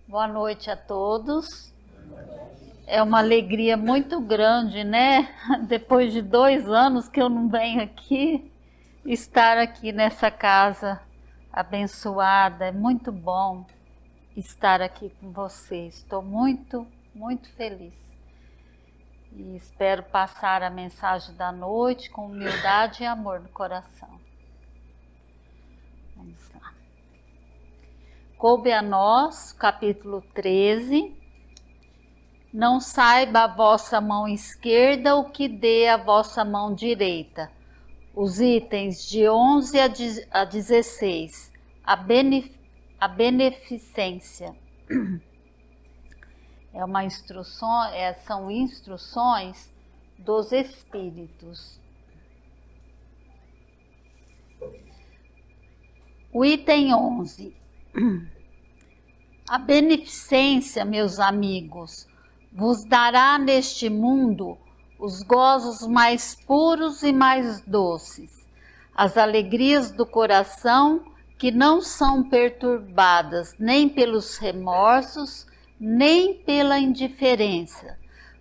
Boa noite a todos. É uma alegria muito grande, né? Depois de 2 anos que eu não venho aqui, estar aqui nessa casa abençoada. É muito bom estar aqui com vocês. Estou muito, muito feliz. E espero passar a mensagem da noite com humildade e amor no coração. Vamos lá. Coube a nós, capítulo 13. Não saiba a vossa mão esquerda o que dê a vossa mão direita. Os itens de 11 a 16. A beneficência. São instruções dos Espíritos. O item 11. A beneficência, meus amigos, vos dará neste mundo os gozos mais puros e mais doces, as alegrias do coração que não são perturbadas nem pelos remorsos, nem pela indiferença.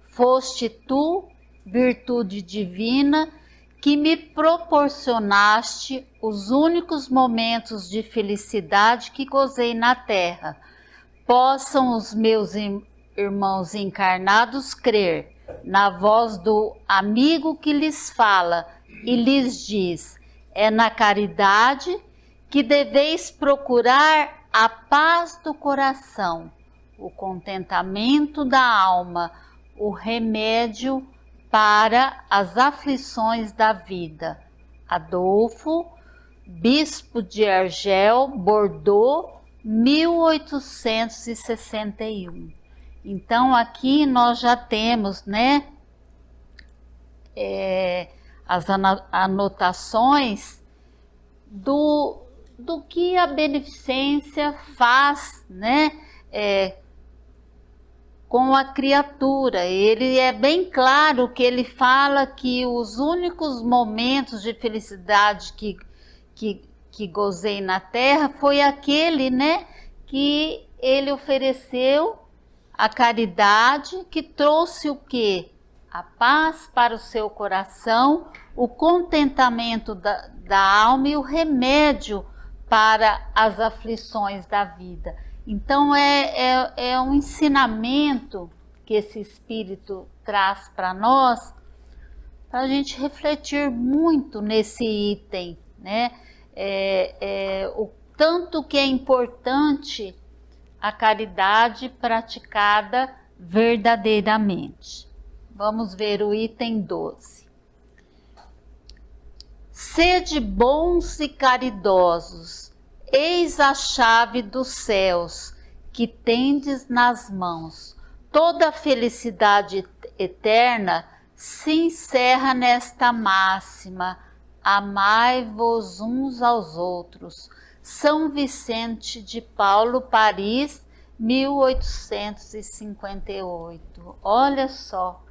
Foste tu, virtude divina, que me proporcionaste os únicos momentos de felicidade que gozei na terra. Possam os meus irmãos encarnados crer na voz do amigo que lhes fala e lhes diz: é na caridade que deveis procurar a paz do coração, o contentamento da alma, o remédio para as aflições da vida. Adolfo, bispo de Argel, Bordeaux, 1861. Então aqui nós já temos, né, as anotações do que a beneficência faz, né, com a criatura. Ele é bem claro que ele fala que os únicos momentos de felicidade que gozei na terra foi aquele, né, que ele ofereceu a caridade, que trouxe o quê? A paz para o seu coração, o contentamento da alma e o remédio para as aflições da vida. Então é um ensinamento que esse Espírito traz para nós, para a gente refletir muito nesse item, né? O tanto que é importante a caridade praticada verdadeiramente. Vamos ver o item 12. Sede bons e caridosos, eis a chave dos céus que tendes nas mãos. Toda a felicidade eterna se encerra nesta máxima: amai-vos uns aos outros. São Vicente de Paulo, Paris, 1858. Olha só,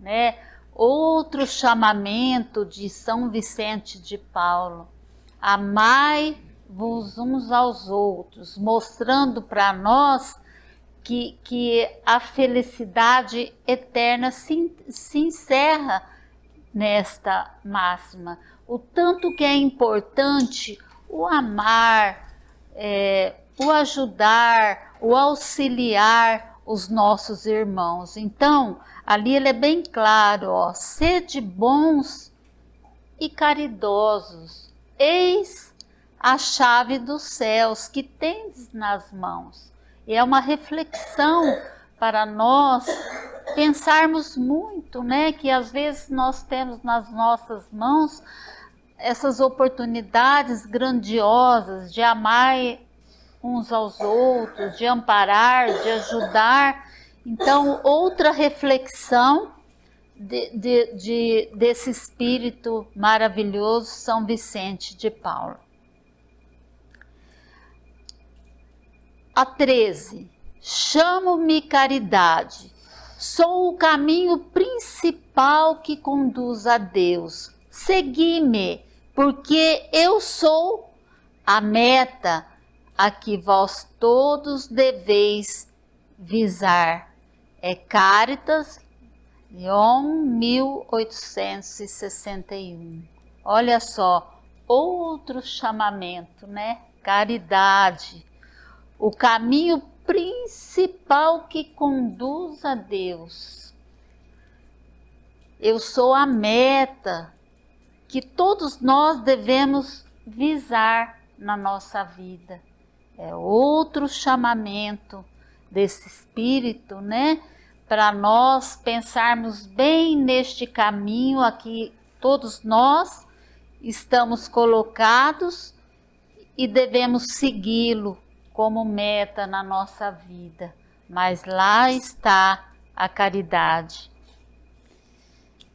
né? Outro chamamento de São Vicente de Paulo: amai-vos uns aos outros, mostrando para nós que a felicidade eterna se encerra nesta máxima. O tanto que é importante o amar, o ajudar, o auxiliar os nossos irmãos. Então, ali ele é bem claro, ó: sede bons e caridosos, eis a chave dos céus que tendes nas mãos. E é uma reflexão para nós pensarmos muito, né? Que às vezes nós temos nas nossas mãos essas oportunidades grandiosas de amar uns aos outros, de amparar, de ajudar. Então, outra reflexão desse espírito maravilhoso, São Vicente de Paulo. A 13. Chamo-me caridade. Sou o caminho principal que conduz a Deus. Segui-me, porque eu sou a meta a que vós todos deveis visar. É Caritas, Lyon, 1861. Olha só, outro chamamento, né? Caridade, o caminho principal que conduz a Deus. Eu sou a meta que todos nós devemos visar na nossa vida. É outro chamamento desse Espírito, né? Para nós pensarmos bem neste caminho aqui, todos nós estamos colocados e devemos segui-lo como meta na nossa vida. Mas lá está a caridade.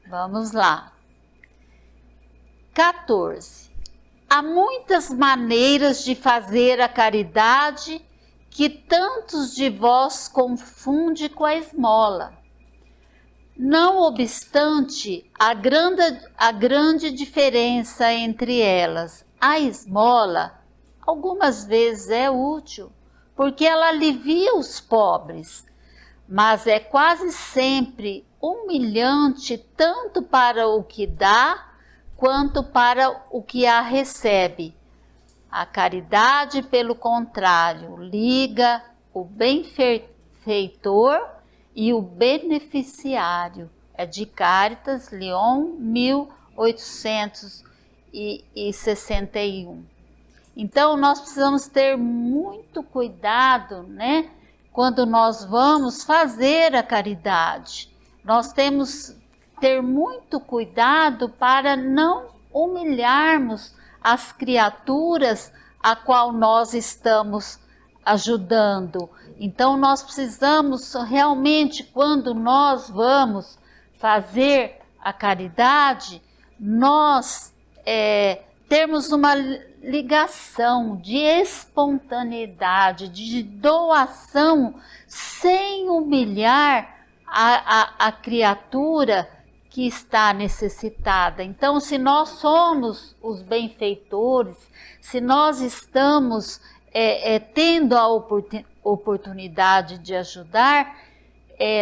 Vamos lá. 14. Há muitas maneiras de fazer a caridade que tantos de vós confunde com a esmola. Não obstante a grande diferença entre elas, a esmola algumas vezes é útil, porque ela alivia os pobres, mas é quase sempre humilhante tanto para o que dá, quanto para o que a recebe. A caridade, pelo contrário, liga o benfeitor e o beneficiário. É de Caritas, Lyon, 1861. Então, nós precisamos ter muito cuidado, né? Quando nós vamos fazer a caridade. Nós temos que ter muito cuidado para não humilharmos as criaturas a qual nós estamos ajudando. Então, nós precisamos realmente, quando nós vamos fazer a caridade, nós termos uma ligação de espontaneidade, de doação, sem humilhar a criatura que está necessitada. Então, se nós somos os benfeitores, se nós estamos tendo a oportunidade de ajudar,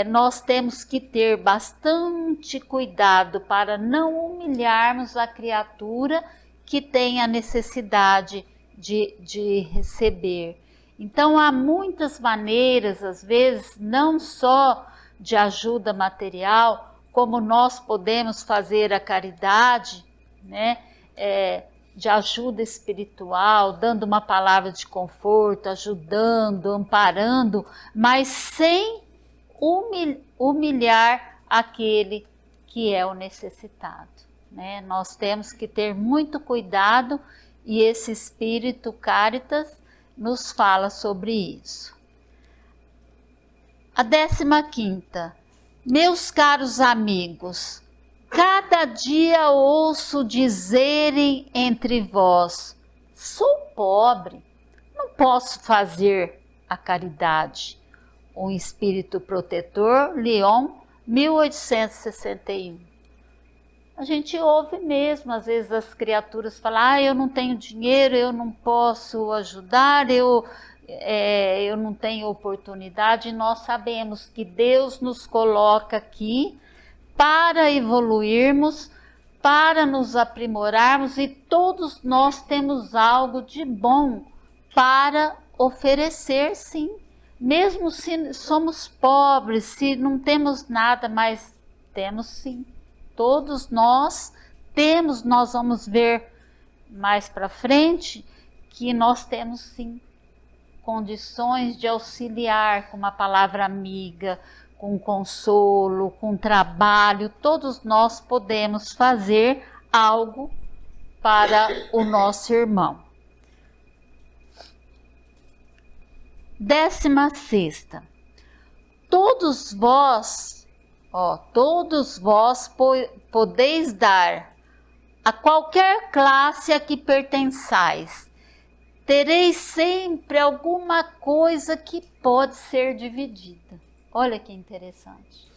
nós temos que ter bastante cuidado para não humilharmos a criatura que tem a necessidade de receber. Então, há muitas maneiras, às vezes, não só de ajuda material, como nós podemos fazer a caridade, né? De ajuda espiritual, dando uma palavra de conforto, ajudando, amparando, mas sem humilhar aquele que é o necessitado, né? Nós temos que ter muito cuidado e esse Espírito Caritas nos fala sobre isso. A 15ª. Meus caros amigos, cada dia ouço dizerem entre vós: sou pobre, não posso fazer a caridade. Um espírito protetor, Lyon, 1861. A gente ouve mesmo, às vezes as criaturas falam: eu não tenho dinheiro, eu não posso ajudar, eu não tenho oportunidade. E nós sabemos que Deus nos coloca aqui para evoluirmos, para nos aprimorarmos, e todos nós temos algo de bom para oferecer, sim. Mesmo se somos pobres, se não temos nada, mas temos sim. Todos nós temos, nós vamos ver mais para frente, que nós temos sim condições de auxiliar com uma palavra amiga, com consolo, com trabalho. Todos nós podemos fazer algo para o nosso irmão. 16ª. Todos vós podeis dar a qualquer classe a que pertençais. Tereis sempre alguma coisa que pode ser dividida. Olha que interessante.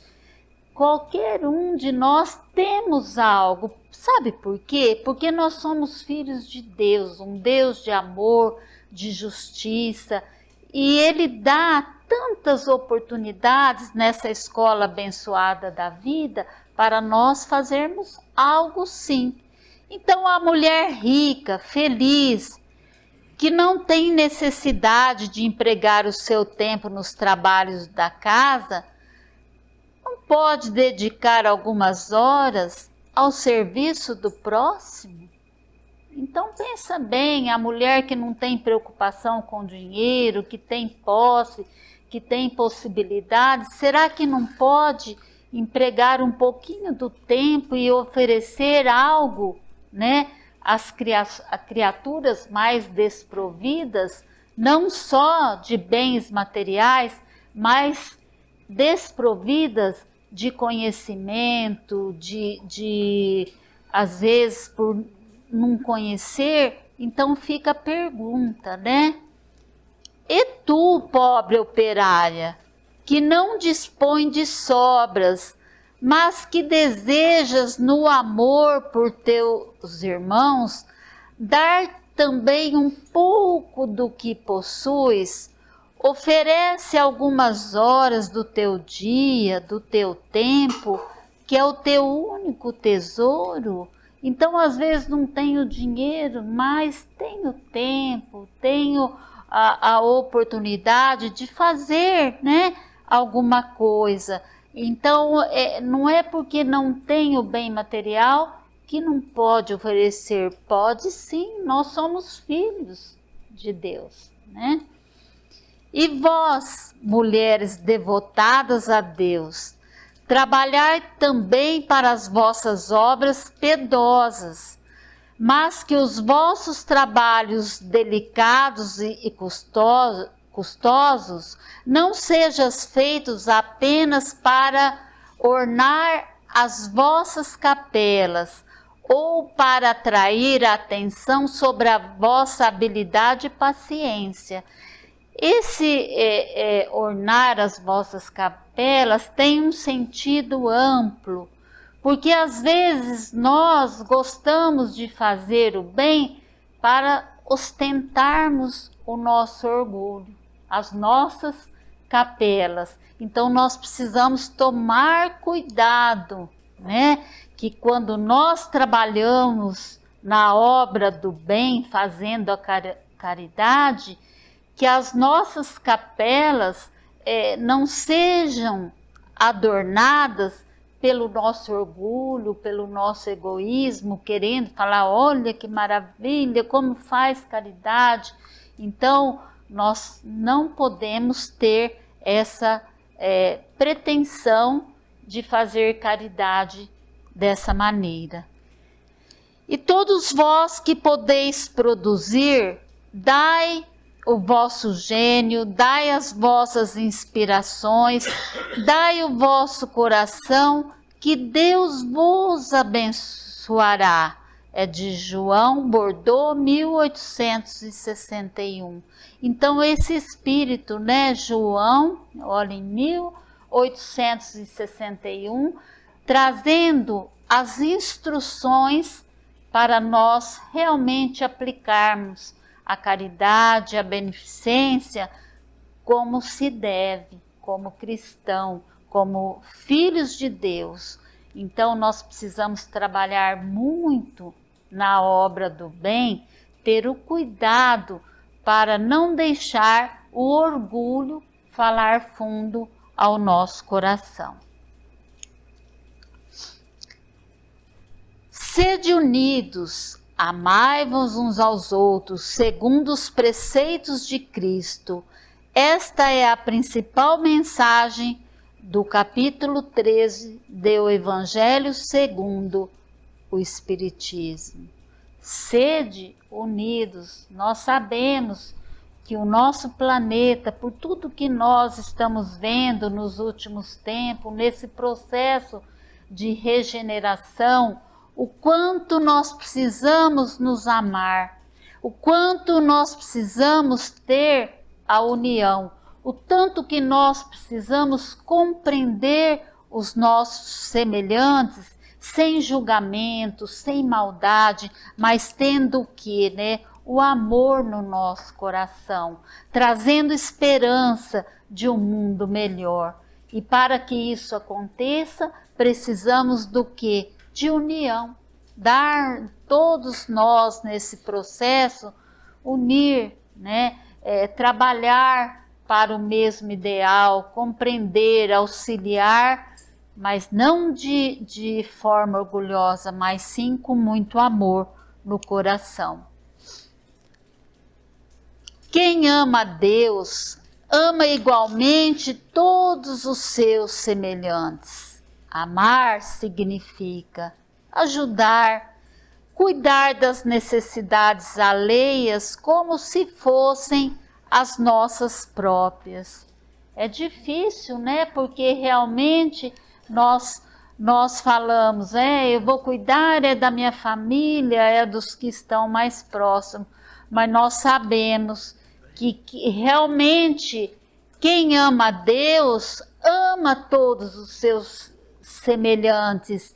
Qualquer um de nós temos algo. Sabe por quê? Porque nós somos filhos de Deus, um Deus de amor, de justiça. E Ele dá tantas oportunidades nessa escola abençoada da vida para nós fazermos algo sim. Então a mulher rica, feliz, que não tem necessidade de empregar o seu tempo nos trabalhos da casa, não pode dedicar algumas horas ao serviço do próximo? Então pensa bem, a mulher que não tem preocupação com dinheiro, que tem posse, que tem possibilidades, será que não pode empregar um pouquinho do tempo e oferecer algo, né, às criaturas mais desprovidas, não só de bens materiais, mas desprovidas de conhecimento, às vezes por não conhecer? Então fica a pergunta, né? E tu, pobre operária, que não dispõe de sobras, mas que desejas no amor por teus irmãos, dar também um pouco do que possuis, oferece algumas horas do teu dia, do teu tempo, que é o teu único tesouro. Então, às vezes não tenho dinheiro, mas tenho tempo, tenho a oportunidade de fazer, né, alguma coisa. Então, não é porque não tenho bem material que não pode oferecer. Pode sim, nós somos filhos de Deus, né? E vós, mulheres devotadas a Deus, trabalhai também para as vossas obras piedosas, mas que os vossos trabalhos delicados e custosos não sejam feitos apenas para ornar as vossas capelas ou para atrair a atenção sobre a vossa habilidade e paciência. Esse ornar as vossas capelas tem um sentido amplo, porque às vezes nós gostamos de fazer o bem para ostentarmos o nosso orgulho, as nossas capelas. Então nós precisamos tomar cuidado, né? Que quando nós trabalhamos na obra do bem, fazendo a caridade, que as nossas capelas não sejam adornadas pelo nosso orgulho, pelo nosso egoísmo, querendo falar, olha que maravilha, como faz caridade. Então, nós não podemos ter essa pretensão de fazer caridade dessa maneira. E todos vós que podeis produzir, dai o vosso gênio, dai as vossas inspirações, dai o vosso coração, que Deus vos abençoará. É de João Bordeaux, 1861. Então esse espírito, né, João, olha, em 1861, trazendo as instruções para nós realmente aplicarmos a caridade, a beneficência, como se deve, como cristão, como filhos de Deus. Então nós precisamos trabalhar muito na obra do bem, ter o cuidado para não deixar o orgulho falar fundo ao nosso coração. Sede unidos, amai-vos uns aos outros, segundo os preceitos de Cristo. Esta é a principal mensagem do capítulo 13 do Evangelho segundo o Espiritismo. Sede unidos. Nós sabemos que o nosso planeta, por tudo que nós estamos vendo nos últimos tempos, nesse processo de regeneração, o quanto nós precisamos nos amar, o quanto nós precisamos ter a união, o tanto que nós precisamos compreender os nossos semelhantes, sem julgamento, sem maldade, mas tendo o que, né? o amor no nosso coração, trazendo esperança de um mundo melhor. E para que isso aconteça, precisamos do quê? De união. Dar todos nós nesse processo, unir, né? Trabalhar para o mesmo ideal, compreender, auxiliar, mas não de forma orgulhosa, mas sim com muito amor no coração. Quem ama a Deus, ama igualmente todos os seus semelhantes. Amar significa ajudar, cuidar das necessidades alheias como se fossem as nossas próprias. É difícil, né? Porque realmente nós falamos, eu vou cuidar da minha família, dos que estão mais próximos, mas nós sabemos que realmente quem ama a Deus ama todos os seus semelhantes,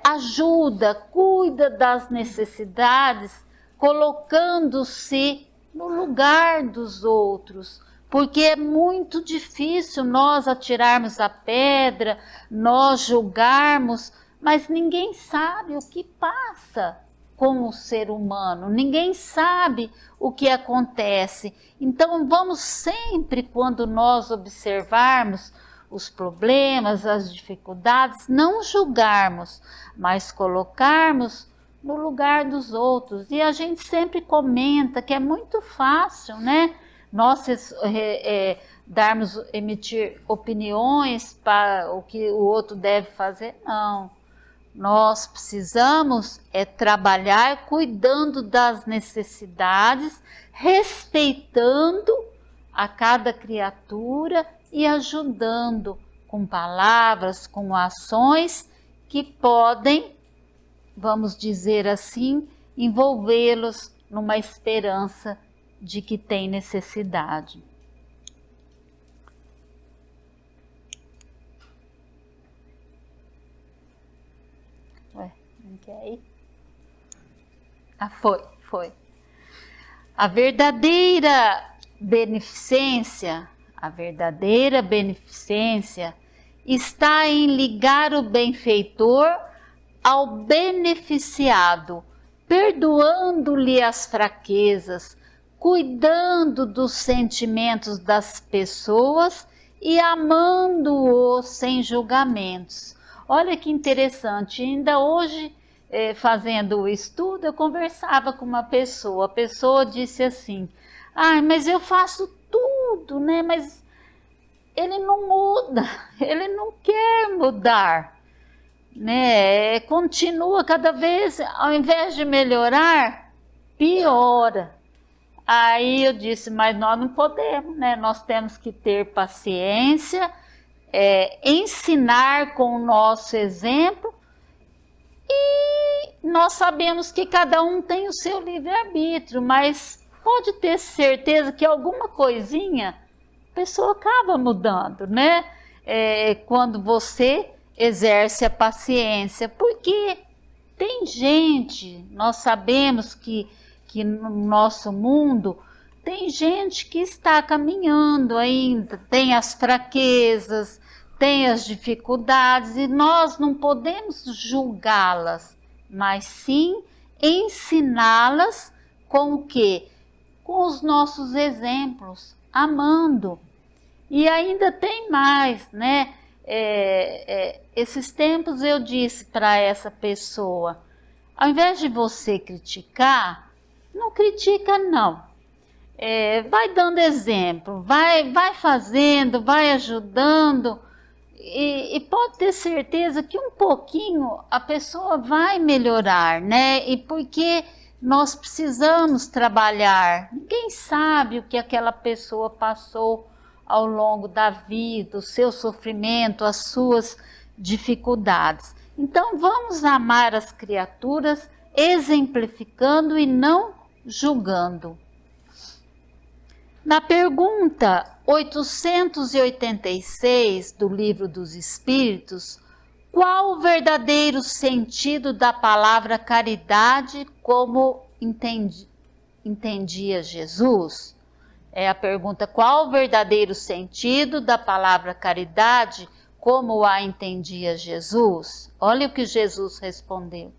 ajuda, cuida das necessidades, colocando-se no lugar dos outros, porque é muito difícil nós atirarmos a pedra, nós julgarmos, mas ninguém sabe o que passa com o ser humano, ninguém sabe o que acontece. Então vamos sempre, quando nós observarmos os problemas, as dificuldades, não julgarmos, mas colocarmos no lugar dos outros. E a gente sempre comenta que é muito fácil, né? Nós emitir opiniões para o que o outro deve fazer, não. Nós precisamos trabalhar cuidando das necessidades, respeitando a cada criatura e ajudando com palavras, com ações que podem, vamos dizer assim, envolvê-los numa esperança de que tem necessidade. Não quer ir? Foi. A verdadeira beneficência está em ligar o benfeitor ao beneficiado, perdoando-lhe as fraquezas, cuidando dos sentimentos das pessoas e amando-os sem julgamentos. Olha que interessante, ainda hoje, fazendo o estudo, eu conversava com uma pessoa, a pessoa disse assim, mas eu faço tudo, né? Mas ele não muda, ele não quer mudar, né? Continua cada vez, ao invés de melhorar, piora. Aí eu disse, mas nós não podemos, né? Nós temos que ter paciência, ensinar com o nosso exemplo, e nós sabemos que cada um tem o seu livre-arbítrio, mas pode ter certeza que alguma coisinha a pessoa acaba mudando, né? Quando você exerce a paciência, porque tem gente, nós sabemos que no nosso mundo tem gente que está caminhando ainda, tem as fraquezas, tem as dificuldades, e nós não podemos julgá-las, mas sim ensiná-las com o quê? Com os nossos exemplos, amando. E ainda tem mais, né? Esses tempos eu disse para essa pessoa, ao invés de você criticar, não critica não. Vai dando exemplo, vai fazendo, vai ajudando, e pode ter certeza que um pouquinho a pessoa vai melhorar, né? E porque nós precisamos trabalhar, ninguém sabe o que aquela pessoa passou ao longo da vida, o seu sofrimento, as suas dificuldades. Então vamos amar as criaturas exemplificando e não julgando. Na pergunta 886 do Livro dos Espíritos, qual o verdadeiro sentido da palavra caridade como entendia Jesus? É a pergunta: qual o verdadeiro sentido da palavra caridade, como a entendia Jesus? Olha o que Jesus respondeu.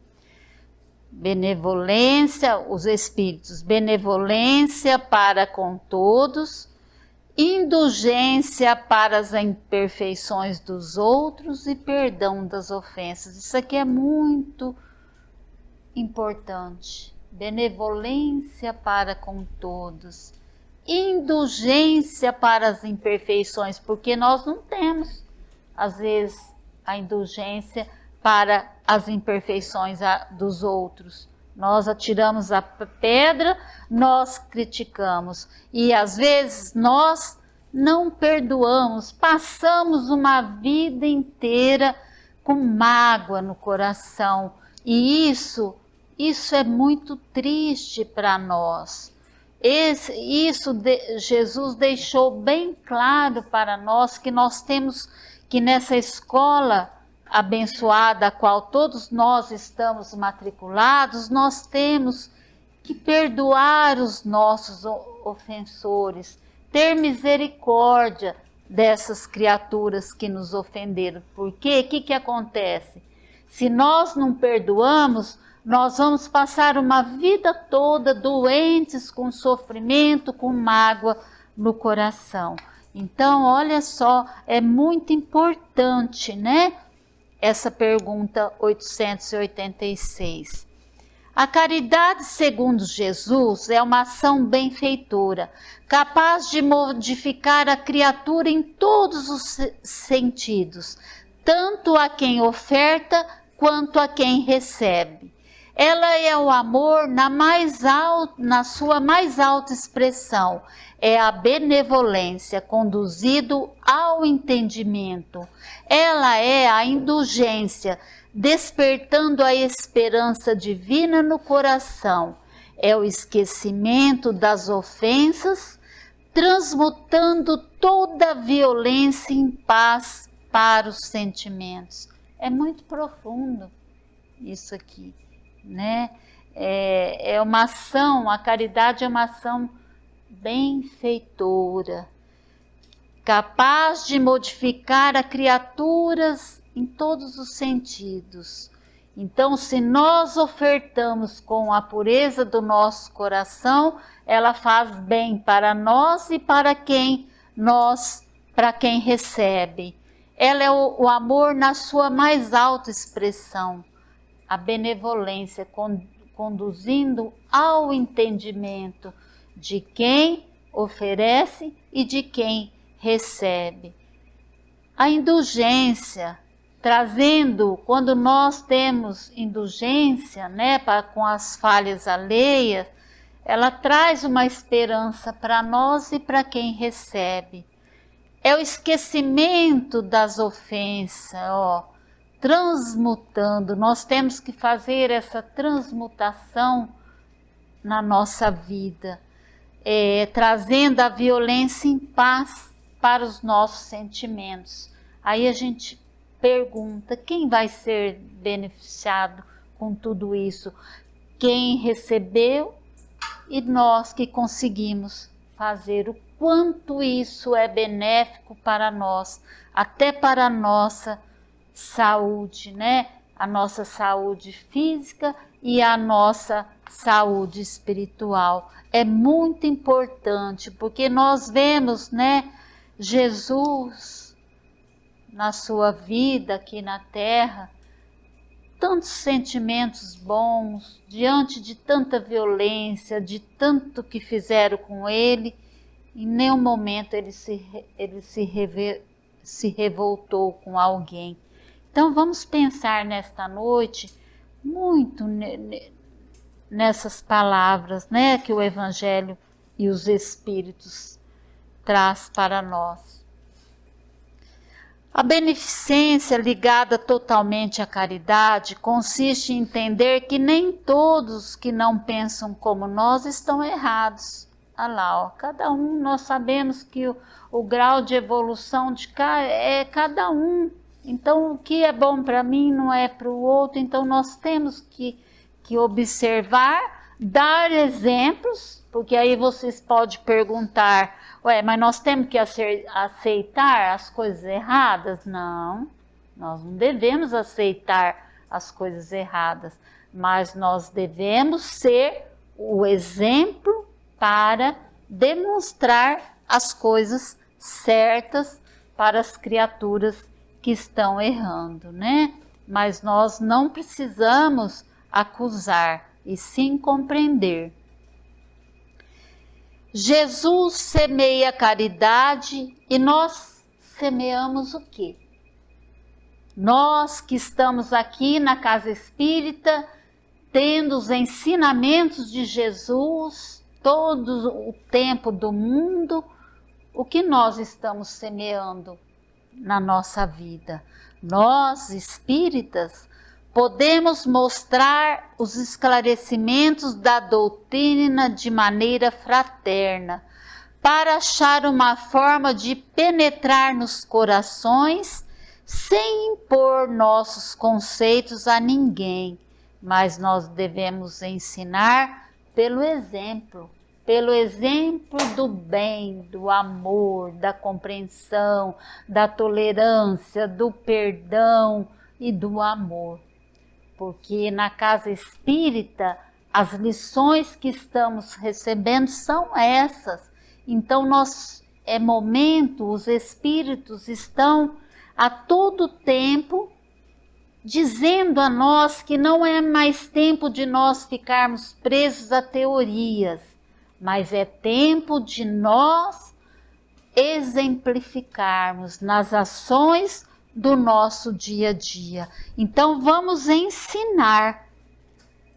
Benevolência, os espíritos, benevolência para com todos, indulgência para as imperfeições dos outros e perdão das ofensas. Isso aqui é muito importante. Benevolência para com todos, indulgência para as imperfeições, porque nós não temos, às vezes, a indulgência para as imperfeições dos outros. Nós atiramos a pedra, nós criticamos e às vezes nós não perdoamos, passamos uma vida inteira com mágoa no coração e isso é muito triste para nós. Jesus deixou bem claro para nós que nós temos que nessa escola abençoada, a qual todos nós estamos matriculados, nós temos que perdoar os nossos ofensores, ter misericórdia dessas criaturas que nos ofenderam. Porque o que acontece? Se nós não perdoamos, nós vamos passar uma vida toda doentes, com sofrimento, com mágoa no coração. Então, olha só, é muito importante, né? Essa pergunta 886. A caridade, segundo Jesus, é uma ação benfeitora, capaz de modificar a criatura em todos os sentidos, tanto a quem oferta quanto a quem recebe. Ela é o amor na sua mais alta expressão, é a benevolência conduzido ao entendimento. Ela é a indulgência, despertando a esperança divina no coração. É o esquecimento das ofensas, transmutando toda a violência em paz para os sentimentos. É muito profundo isso aqui, né? É uma ação, a caridade é uma ação benfeitora, capaz de modificar a criaturas em todos os sentidos. Então, se nós ofertamos com a pureza do nosso coração, ela faz bem para nós e para quem recebe. Ela é o amor na sua mais alta expressão, a benevolência conduzindo ao entendimento de quem oferece e de quem recebe. A indulgência, trazendo, quando nós temos indulgência, né, com as falhas alheias, ela traz uma esperança para nós e para quem recebe. É o esquecimento das ofensas, transmutando. Nós temos que fazer essa transmutação na nossa vida, trazendo a violência em paz para os nossos sentimentos. Aí a gente pergunta, quem vai ser beneficiado com tudo isso? Quem recebeu e nós que conseguimos fazer o quanto isso é benéfico para nós, até para a nossa saúde, né? A nossa saúde física e a nossa saúde espiritual. É muito importante, porque nós vemos, né, Jesus na sua vida aqui na Terra, tantos sentimentos bons, diante de tanta violência, de tanto que fizeram com ele, em nenhum momento ele se revoltou com alguém. Então vamos pensar nesta noite muito nessas palavras, né, que o Evangelho e os Espíritos traz para nós. A beneficência ligada totalmente à caridade consiste em entender que nem todos que não pensam como nós estão errados. Olha lá, cada um, nós sabemos que o grau de evolução de cada um. Então, o que é bom para mim não é para o outro. Então, nós temos que observar dar exemplos, porque aí vocês podem perguntar, mas nós temos que aceitar as coisas erradas? Não, nós não devemos aceitar as coisas erradas, mas nós devemos ser o exemplo para demonstrar as coisas certas para as criaturas que estão errando, né? Mas nós não precisamos acusar, e sim compreender. Jesus semeia caridade e nós semeamos o quê? Nós que estamos aqui na Casa Espírita, tendo os ensinamentos de Jesus todo o tempo do mundo, o que nós estamos semeando na nossa vida? Nós, espíritas, podemos mostrar os esclarecimentos da doutrina de maneira fraterna, para achar uma forma de penetrar nos corações sem impor nossos conceitos a ninguém, mas nós devemos ensinar pelo exemplo do bem, do amor, da compreensão, da tolerância, do perdão e do amor. Porque na Casa Espírita, as lições que estamos recebendo são essas. Então, os Espíritos estão a todo tempo dizendo a nós que não é mais tempo de nós ficarmos presos a teorias, mas é tempo de nós exemplificarmos nas ações do nosso dia a dia. Então vamos ensinar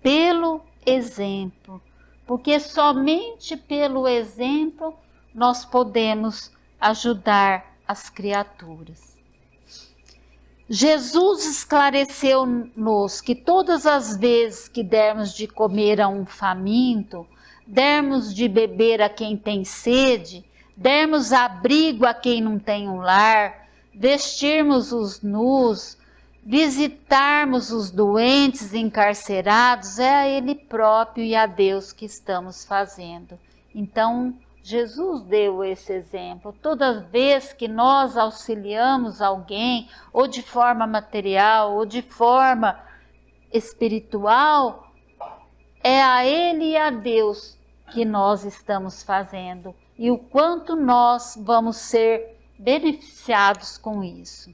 pelo exemplo, porque somente pelo exemplo nós podemos ajudar as criaturas. Jesus esclareceu-nos que todas as vezes que dermos de comer a um faminto, dermos de beber a quem tem sede, dermos abrigo a quem não tem um lar, vestirmos os nus, visitarmos os doentes encarcerados, é a Ele próprio e a Deus que estamos fazendo. Então, Jesus deu esse exemplo. Toda vez que nós auxiliamos alguém, ou de forma material, ou de forma espiritual, é a Ele e a Deus que nós estamos fazendo. E o quanto nós vamos ser beneficiados com isso.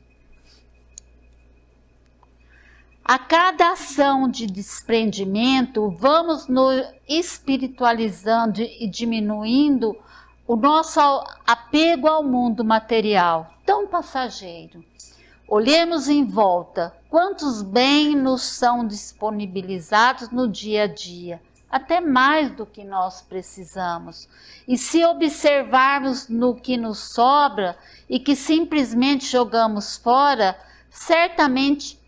A cada ação de desprendimento, vamos nos espiritualizando e diminuindo o nosso apego ao mundo material, tão passageiro. Olhemos em volta, quantos bens nos são disponibilizados no dia a dia, até mais do que nós precisamos. E se observarmos no que nos sobra e que simplesmente jogamos fora, certamente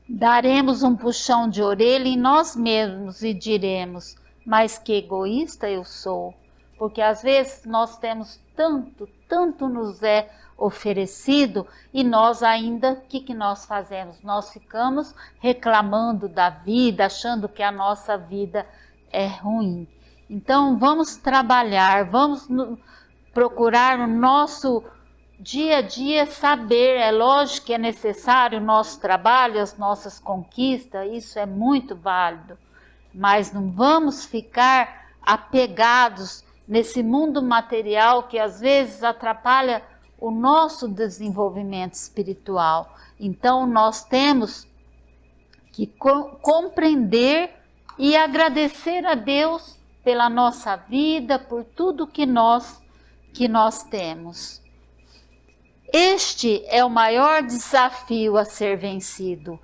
daremos um puxão de orelha em nós mesmos e diremos, mas que egoísta eu sou, porque às vezes nós temos tanto nos é oferecido e nós ainda, o que nós fazemos? Nós ficamos reclamando da vida, achando que a nossa vida é ruim. Então vamos trabalhar, vamos procurar no nosso dia a dia saber, é lógico que é necessário o nosso trabalho, as nossas conquistas, isso é muito válido, mas não vamos ficar apegados nesse mundo material que às vezes atrapalha o nosso desenvolvimento espiritual. Então nós temos que compreender e agradecer a Deus pela nossa vida, por tudo que nós temos. Este é o maior desafio a ser vencido,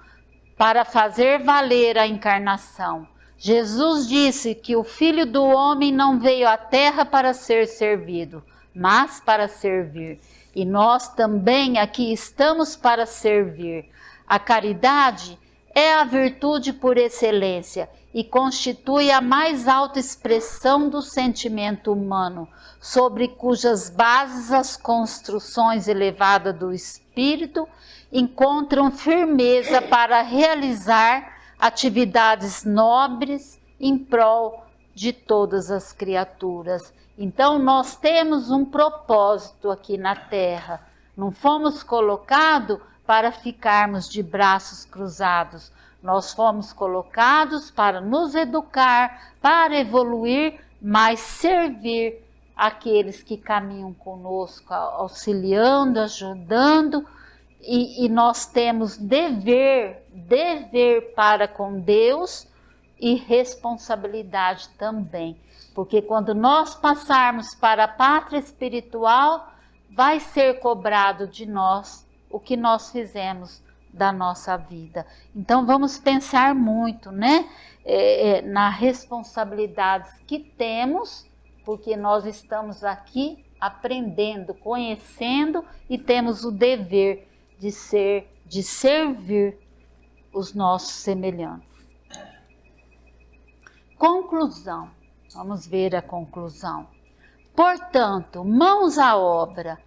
para fazer valer a encarnação. Jesus disse que o Filho do Homem não veio à Terra para ser servido, mas para servir. E nós também aqui estamos para servir. A caridade é a virtude por excelência e constitui a mais alta expressão do sentimento humano, sobre cujas bases as construções elevadas do espírito encontram firmeza para realizar atividades nobres em prol de todas as criaturas. Então nós temos um propósito aqui na Terra. Não fomos colocados para ficarmos de braços cruzados. Nós fomos colocados para nos educar, para evoluir, mas servir aqueles que caminham conosco, auxiliando, ajudando, e nós temos dever para com Deus e responsabilidade também, porque quando nós passarmos para a pátria espiritual, vai ser cobrado de nós o que nós fizemos da nossa vida. Então vamos pensar muito, né, na responsabilidades que temos, porque nós estamos aqui aprendendo, conhecendo e temos o dever de servir os nossos semelhantes. Conclusão. Vamos ver a conclusão. Portanto, mãos à obra,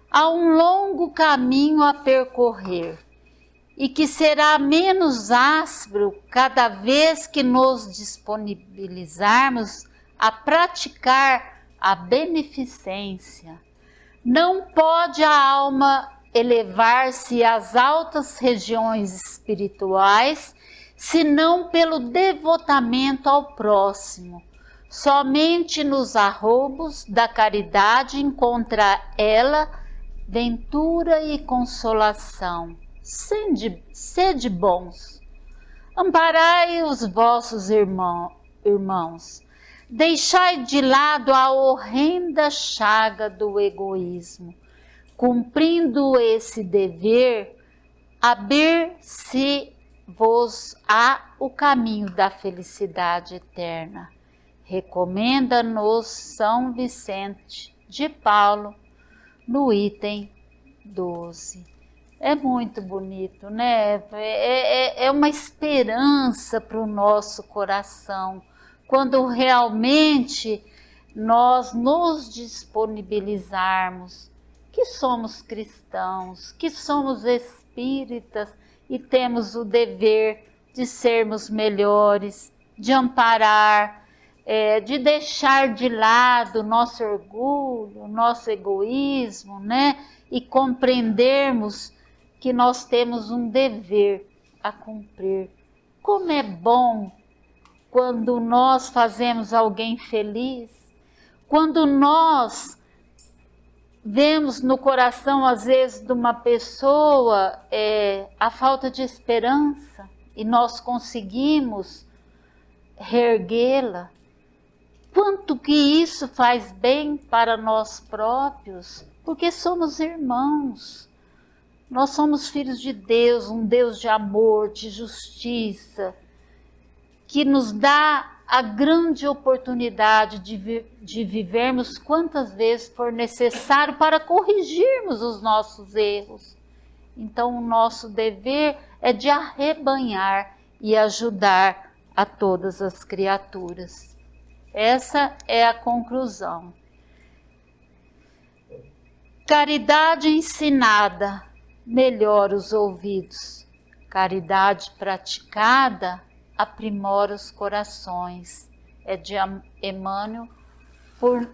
há um longo caminho a percorrer, e que será menos áspero cada vez que nos disponibilizarmos a praticar a beneficência. Não pode a alma elevar-se às altas regiões espirituais, senão pelo devotamento ao próximo. Somente nos arroubos da caridade encontra ela ventura e consolação. Sede bons, amparai os vossos irmãos, deixai de lado a horrenda chaga do egoísmo. Cumprindo esse dever, abrir-se-vos-á o caminho da felicidade eterna. Recomenda-nos São Vicente de Paulo, no item 12. É muito bonito, né? É uma esperança para o nosso coração, quando realmente nós nos disponibilizarmos, que somos cristãos, que somos espíritas e temos o dever de sermos melhores, de amparar, de deixar de lado nosso orgulho, nosso egoísmo, né? E compreendermos que nós temos um dever a cumprir. Como é bom quando nós fazemos alguém feliz, quando nós vemos no coração, às vezes, de uma pessoa a falta de esperança e nós conseguimos reerguê-la. Quanto que isso faz bem para nós próprios, porque somos irmãos. Nós somos filhos de Deus, um Deus de amor, de justiça, que nos dá a grande oportunidade de vivermos quantas vezes for necessário para corrigirmos os nossos erros. Então, o nosso dever é de arrebanhar e ajudar a todas as criaturas. Essa é a conclusão. Caridade ensinada melhora os ouvidos. Caridade praticada aprimora os corações. É de Emmanuel por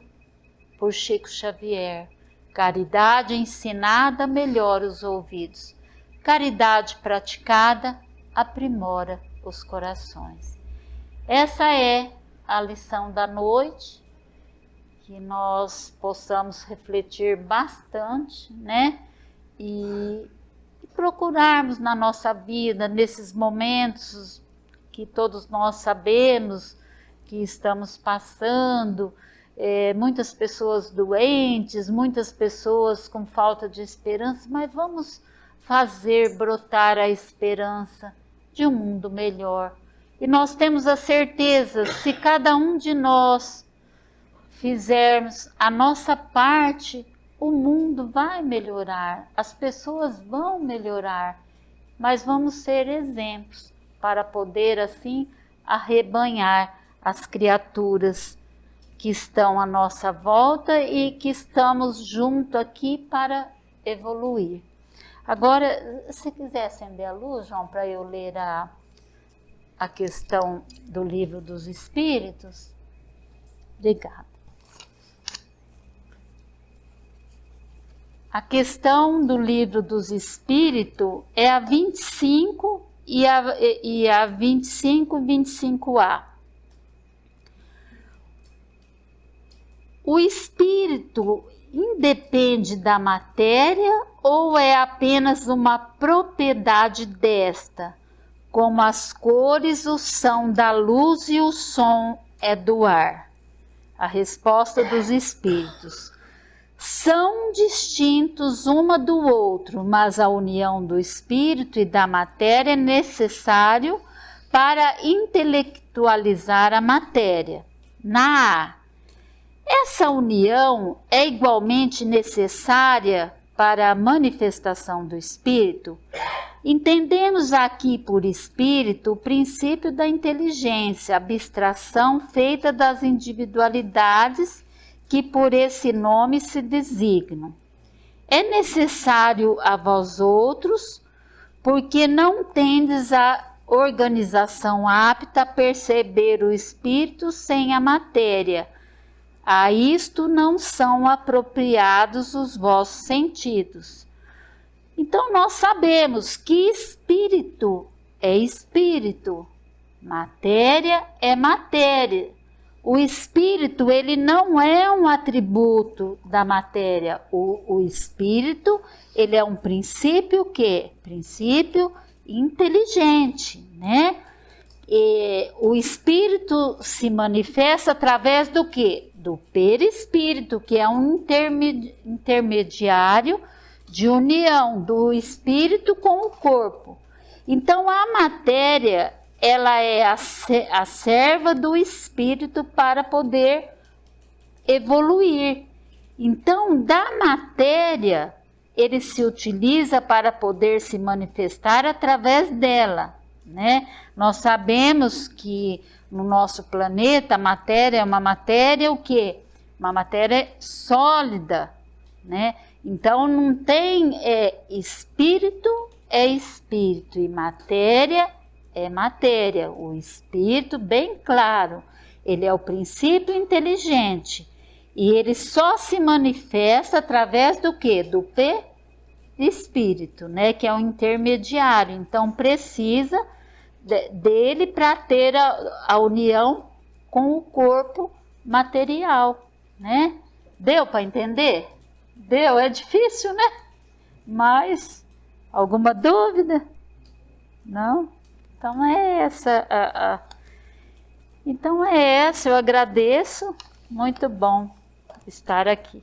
Chico Xavier. Caridade ensinada melhora os ouvidos. Caridade praticada aprimora os corações. Essa é a lição da noite, que nós possamos refletir bastante, né? E procurarmos na nossa vida, nesses momentos que todos nós sabemos que estamos passando, muitas pessoas doentes, muitas pessoas com falta de esperança, mas vamos fazer brotar a esperança de um mundo melhor. E nós temos a certeza, se cada um de nós fizermos a nossa parte, o mundo vai melhorar, as pessoas vão melhorar, mas vamos ser exemplos para poder assim arrebanhar as criaturas que estão à nossa volta e que estamos junto aqui para evoluir. Agora, se quiser acender a luz, João, para eu ler a questão do Livro dos Espíritos? Obrigada. A questão do Livro dos Espíritos é a 25 e a 25 e 25A. O espírito independe da matéria ou é apenas uma propriedade desta, como as cores o são da luz e o som é do ar? A resposta dos espíritos: são distintos uma do outro, mas a união do espírito e da matéria é necessário para intelectualizar a matéria. Na A, essa união é igualmente necessária para a manifestação do espírito. Entendemos aqui por espírito o princípio da inteligência, abstração feita das individualidades que por esse nome se designam. É necessário a vós outros, porque não tendes a organização apta a perceber o espírito sem a matéria. A isto não são apropriados os vossos sentidos. Então nós sabemos que espírito é espírito, matéria é matéria. O espírito, ele não é um atributo da matéria. O espírito, ele é um princípio que? Princípio inteligente, né? E o espírito se manifesta através do quê? Do perispírito, que é um intermediário de união do espírito com o corpo. Então a matéria, ela é a serva do espírito para poder evoluir. Então da matéria, ele se utiliza para poder se manifestar através dela, né? Nós sabemos que no nosso planeta a matéria é uma matéria o quê? Uma matéria sólida, né? Então não tem espírito é espírito e matéria é matéria. O espírito, bem claro, ele é o princípio inteligente e ele só se manifesta através do quê? Do espírito, né? Que é o intermediário. Então precisa dele para ter a união com o corpo material, né? Deu para entender? Deu, é difícil, né? Mas alguma dúvida? Não? Então é essa Então é essa, eu agradeço, muito bom estar aqui.